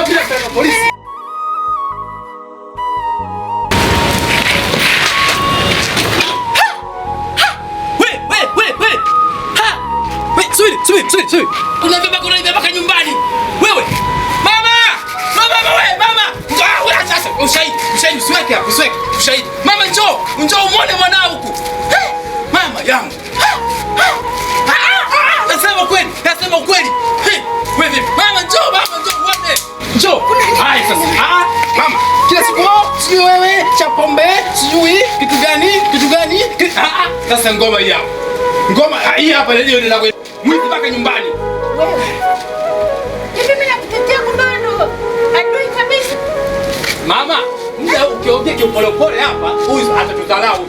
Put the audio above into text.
mimi napeleka polisi. Subiri. Unabeba nyumbani. Wewe. Mama! Wewe sasa ushahidi usiweke hapo, usiweke. Ushahidi. Mama njoo uone mwanao huku. Mama yangu. Nasema ukweli. Wewe vipi? Mama njoo uone. Njoo. Hai sasa. Mama, kila siku sijui wewe cha pombe, sijui kitu gani? Sasa ngoma hii hapa. Ngoma hii hapa ndio ndio mwizi mpaka nyumbani. Wewe. Hivi mimi nakutetea kumano. Adui kabisa. Mama, muda ukiongea kiupole hapa, huyu atatudharau.